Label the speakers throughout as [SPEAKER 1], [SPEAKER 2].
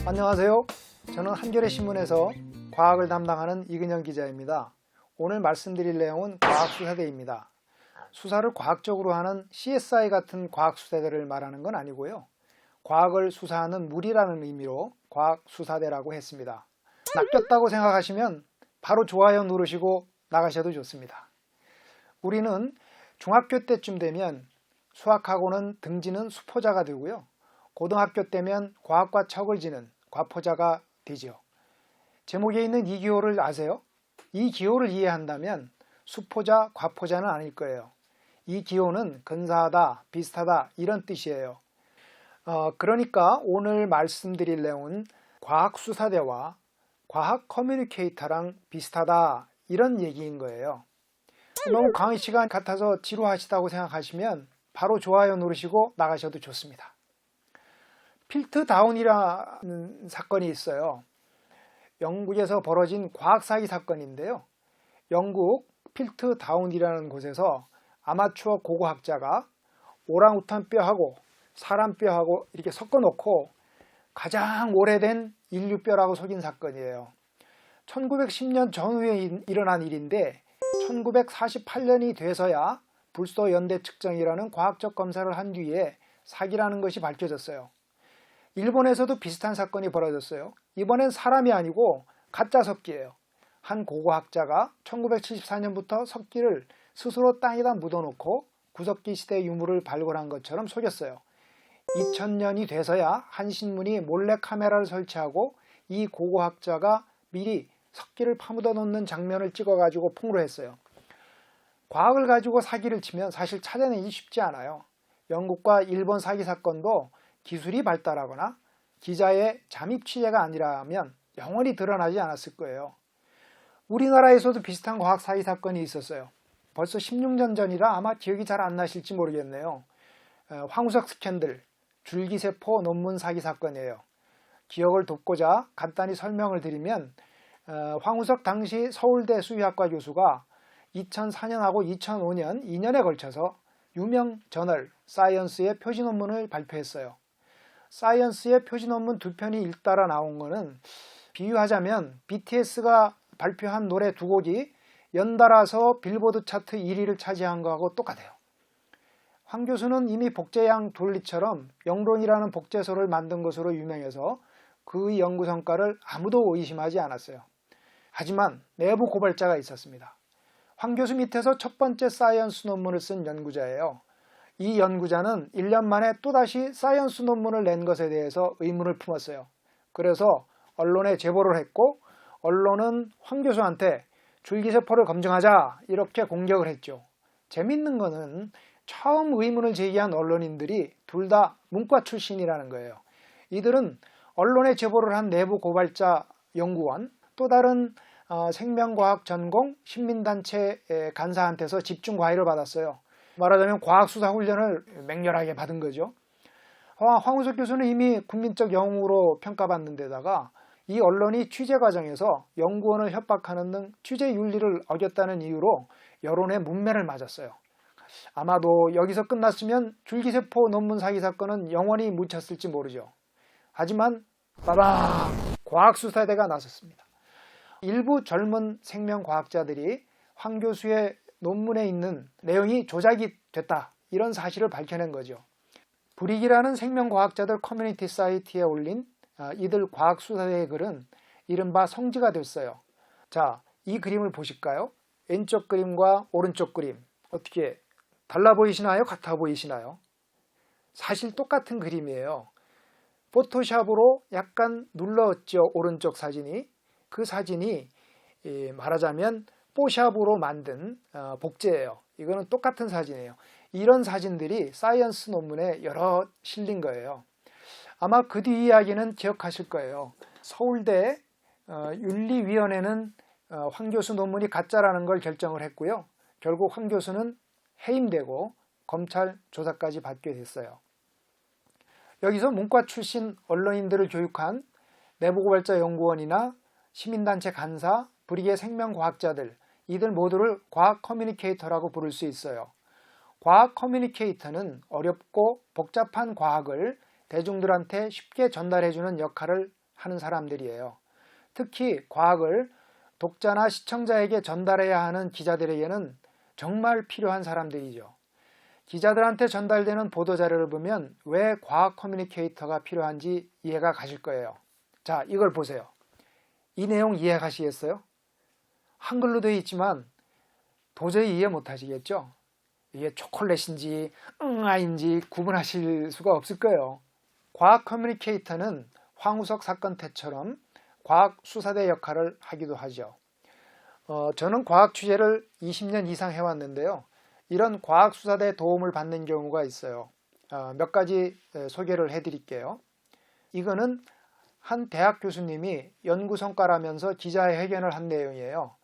[SPEAKER 1] 안녕하세요. 저는 한겨레신문에서 과학을 담당하는 이근영 기자입니다. 오늘 말씀드릴 내용은 과학수사대입니다. 수사를 과학적으로 하는 CSI 같은 과학수사대를 말하는 건 아니고요. 과학을 수사하는 무리라는 의미로 과학수사대라고 했습니다. 낚였다고 생각하시면 바로 좋아요 누르시고 나가셔도 좋습니다. 우리는 중학교 때쯤 되면 수학하고는 등지는 수포자가 되고요. 고등학교 때면 과학과 척을 지는 과포자가 되지요. 제목에 있는 이 기호를 아세요? 이 기호를 이해한다면 수포자, 과포자는 아닐 거예요. 이 기호는 근사하다, 비슷하다 이런 뜻이에요. 그러니까 오늘 말씀드릴 내용은 과학수사대와 과학 커뮤니케이터랑 비슷하다 이런 얘기인 거예요. 너무 강의 시간 같아서 지루하시다고 생각하시면 바로 좋아요 누르시고 나가셔도 좋습니다. 필트다운이라는 사건이 있어요. 영국에서 벌어진 과학사기 사건인데요. 영국 필트다운이라는 곳에서 아마추어 고고학자가 오랑우탄 뼈하고 사람 뼈하고 이렇게 섞어 놓고 가장 오래된 인류뼈라고 속인 사건이에요. 1910년 전후에 일어난 일인데 1948년이 돼서야 불소 연대 측정이라는 과학적 검사를 한 뒤에 사기라는 것이 밝혀졌어요. 일본에서도 비슷한 사건이 벌어졌어요. 이번엔 사람이 아니고 가짜 석기예요. 한 고고학자가 1974년부터 석기를 스스로 땅에다 묻어놓고 구석기 시대 유물을 발굴한 것처럼 속였어요. 2000년이 돼서야 한 신문이 몰래 카메라를 설치하고 이 고고학자가 미리 석기를 파묻어 놓는 장면을 찍어가지고 폭로했어요. 과학을 가지고 사기를 치면 사실 찾아내기 쉽지 않아요. 영국과 일본 사기 사건도 기술이 발달하거나 기자의 잠입 취재가 아니라면 영원히 드러나지 않았을 거예요. 우리나라에서도 비슷한 과학 사기 사건이 있었어요. 벌써 16년 전이라 아마 기억이 잘 안 나실지 모르겠네요. 황우석 스캔들, 줄기세포 논문 사기 사건이에요. 기억을 돕고자 간단히 설명을 드리면 황우석 당시 서울대 수의학과 교수가 2004년하고 2005년 2년에 걸쳐서 유명 저널 사이언스의 표지 논문을 발표했어요. 사이언스의 표지 논문 2편이 잇따라 나온 거는 비유하자면 BTS가 발표한 노래 2곡이 연달아서 빌보드 차트 1위를 차지한 거하고 똑같아요. 황 교수는 이미 복제양 돌리처럼 영론이라는 복제소를 만든 것으로 유명해서 그의 연구 성과를 아무도 의심하지 않았어요. 하지만 내부 고발자가 있었습니다. 황 교수 밑에서 첫 번째 사이언스 논문을 쓴 연구자예요. 이 연구자는 1년 만에 또다시 사이언스 논문을 낸 것에 대해서 의문을 품었어요. 그래서 언론에 제보를 했고 언론은 황 교수한테 줄기세포를 검증하자 이렇게 공격을 했죠. 재밌는 거는 처음 의문을 제기한 언론인들이 둘 다 문과 출신이라는 거예요. 이들은 언론에 제보를 한 내부 고발자 연구원 또 다른 생명과학 전공 시민단체 간사한테서 집중 과외를 받았어요. 말하자면 과학수사훈련을 맹렬하게 받은 거죠. 황우석 교수는 이미 국민적 영웅으로 평가받는 데다가 이 언론이 취재 과정에서 연구원을 협박하는 등 취재 윤리를 어겼다는 이유로 여론의 문매를 맞았어요. 아마도 여기서 끝났으면 줄기세포 논문 사기 사건은 영원히 묻혔을지 모르죠. 하지만 빠방! 과학수사대가 나섰습니다. 일부 젊은 생명과학자들이 황 교수의 논문에 있는 내용이 조작이 됐다 이런 사실을 밝혀낸 거죠. 불익이라는 생명과학자들 커뮤니티 사이트에 올린 이들 과학수사대의 글은 이른바 성지가 됐어요. 자, 이 그림을 보실까요? 왼쪽 그림과 오른쪽 그림 어떻게 달라 보이시나요? 같아 보이시나요? 사실 똑같은 그림이에요. 포토샵으로 약간 눌러었죠. 오른쪽 사진이. 그 사진이 말하자면 뽀샵으로 만든 복제예요. 이거는 똑같은 사진이에요. 이런 사진들이 사이언스 논문에 여러 실린 거예요. 아마 그 뒤 이야기는 기억하실 거예요. 서울대 윤리위원회는 황 교수 논문이 가짜라는 걸 결정을 했고요. 결국 황 교수는 해임되고 검찰 조사까지 받게 됐어요. 여기서 문과 출신 언론인들을 교육한 내부고발자 연구원이나 시민단체 간사, 불익의 생명과학자들 이들 모두를 과학 커뮤니케이터라고 부를 수 있어요. 과학 커뮤니케이터는 어렵고 복잡한 과학을 대중들한테 쉽게 전달해주는 역할을 하는 사람들이에요. 특히 과학을 독자나 시청자에게 전달해야 하는 기자들에게는 정말 필요한 사람들이죠. 기자들한테 전달되는 보도자료를 보면 왜 과학 커뮤니케이터가 필요한지 이해가 가실 거예요. 자, 이걸 보세요. 이 내용 이해가시겠어요? 한글로 되어 있지만 도저히 이해 못하시겠죠? 이게 초콜릿인지 응아인지 구분하실 수가 없을 거예요. 과학 커뮤니케이터는 황우석 사건 때처럼 과학 수사대 역할을 하기도 하죠. 저는 과학 취재를 20년 이상 해왔는데요. 이런 과학 수사대 도움을 받는 경우가 있어요. 몇 가지 소개를 해드릴게요. 이거는 한 대학 교수님이 연구 성과라면서 기자회견을 한 내용이에요.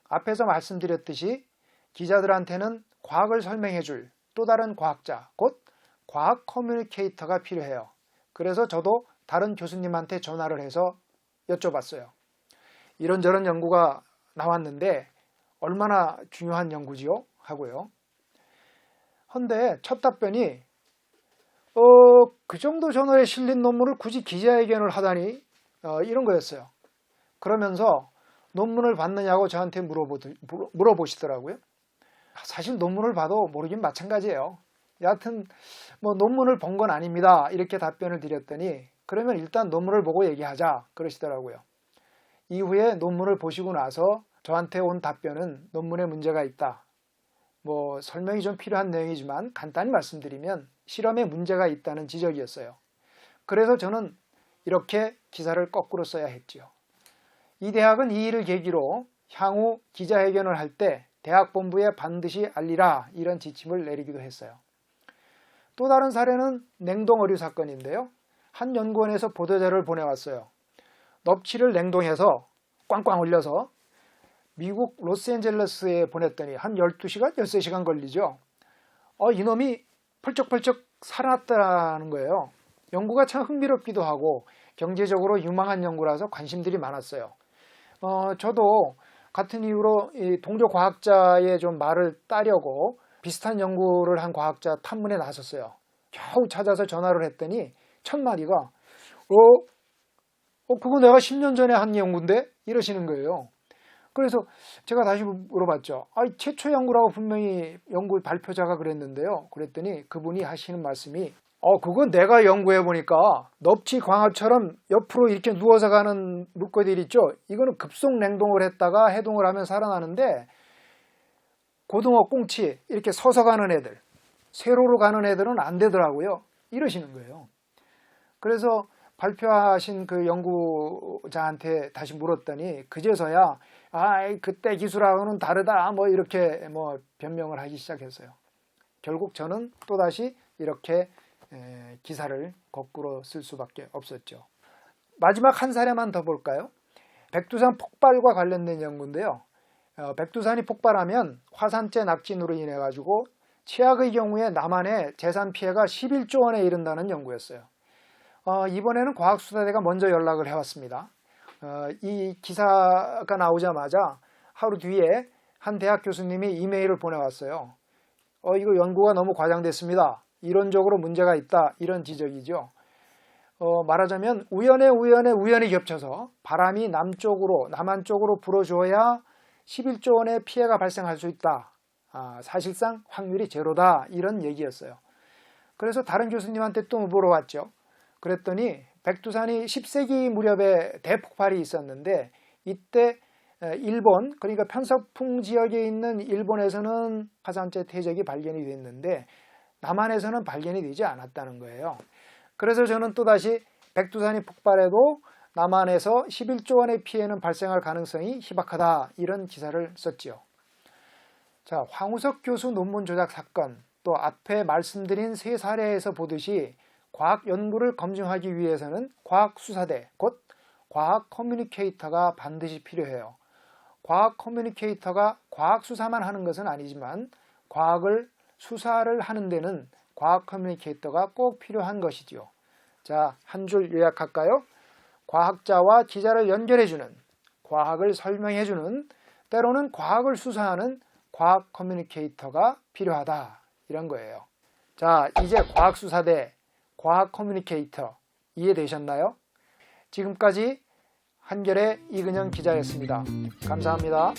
[SPEAKER 1] 앞에서 말씀드렸듯이 기자들한테는 과학을 설명해줄 또 다른 과학자, 곧 과학 커뮤니케이터가 필요해요. 그래서 저도 다른 교수님한테 전화를 해서 여쭤봤어요. 이런저런 연구가 나왔는데 얼마나 중요한 연구지요? 하고요. 헌데 첫 답변이 그 정도 전후에 실린 논문을 굳이 기자회견을 하다니 이런 거였어요. 그러면서 논문을 봤느냐고 저한테 물어보시더라고요. 사실 논문을 봐도 모르긴 마찬가지예요. 여하튼 뭐 논문을 본 건 아닙니다. 이렇게 답변을 드렸더니 그러면 일단 논문을 보고 얘기하자 그러시더라고요. 이후에 논문을 보시고 나서 저한테 온 답변은 논문에 문제가 있다. 뭐 설명이 좀 필요한 내용이지만 간단히 말씀드리면 실험에 문제가 있다는 지적이었어요. 그래서 저는 이렇게 기사를 거꾸로 써야 했지요. 이 대학은 이 일을 계기로 향후 기자회견을 할 때 대학 본부에 반드시 알리라 이런 지침을 내리기도 했어요. 또 다른 사례는 냉동 어류 사건인데요. 한 연구원에서 보도자료를 보내왔어요. 넙치를 냉동해서 꽝꽝 얼려서 미국 로스앤젤레스에 보냈더니 한 12시간, 13시간 걸리죠. 이놈이 펄쩍펄쩍 살아났다는 거예요. 연구가 참 흥미롭기도 하고 경제적으로 유망한 연구라서 관심들이 많았어요. 저도 같은 이유로 이 동료 과학자의 좀 말을 따려고 비슷한 연구를 한 과학자 탐문에 나섰어요. 겨우 찾아서 전화를 했더니 첫 마디가 그거 내가 10년 전에 한 연구인데? 이러시는 거예요. 그래서 제가 다시 물어봤죠. 최초 연구라고 분명히 연구 발표자가 그랬는데요. 그랬더니 그분이 하시는 말씀이 그건 내가 연구해보니까 넙치 광합처럼 옆으로 이렇게 누워서 가는 물고기들 있죠. 이거는 급속 냉동을 했다가 해동을 하면 살아나는데 고등어, 꽁치 이렇게 서서 가는 애들, 세로로 가는 애들은 안 되더라고요. 이러시는 거예요. 그래서 발표하신 그 연구자한테 다시 물었더니 그제서야 그때 기술하고는 다르다 뭐 이렇게 변명을 하기 시작했어요. 결국 저는 또다시 이렇게 기사를 거꾸로 쓸 수밖에 없었죠. 마지막 한 사례만 더 볼까요? 백두산 폭발과 관련된 연구인데요. 백두산이 폭발하면 화산재 낙진으로 인해 가지고 최악의 경우에 남한의 재산 피해가 11조 원에 이른다는 연구였어요. 이번에는 과학수사대가 먼저 연락을 해왔습니다. 이 기사가 나오자마자 하루 뒤에 한 대학 교수님이 이메일을 보내왔어요. 이거 연구가 너무 과장됐습니다. 이론적으로 문제가 있다. 이런 지적이죠. 말하자면 우연히 겹쳐서 바람이 남한 쪽으로 불어줘야 11조 원의 피해가 발생할 수 있다. 사실상 확률이 제로다. 이런 얘기였어요. 그래서 다른 교수님한테 또 물어봤죠. 그랬더니 백두산이 10세기 무렵에 대폭발이 있었는데 이때 일본, 그러니까 편서풍 지역에 있는 일본에서는 화산재 퇴적이 발견이 됐는데 남한에서는 발견이 되지 않았다는 거예요. 그래서 저는 또다시 백두산이 폭발해도 남한에서 11조 원의 피해는 발생할 가능성이 희박하다 이런 기사를 썼지요. 자, 황우석 교수 논문 조작 사건, 또 앞에 말씀드린 세 사례에서 보듯이 과학 연구를 검증하기 위해서는 과학 수사대, 곧 과학 커뮤니케이터가 반드시 필요해요. 과학 커뮤니케이터가 과학 수사만 하는 것은 아니지만 과학을 수사를 하는 데는 과학 커뮤니케이터가 꼭 필요한 것이지요. 자, 한 줄 요약할까요? 과학자와 기자를 연결해주는, 과학을 설명해주는, 때로는 과학을 수사하는 과학 커뮤니케이터가 필요하다. 이런 거예요. 자, 이제 과학 수사대, 과학 커뮤니케이터 이해되셨나요? 지금까지 한결의 이근영 기자였습니다. 감사합니다.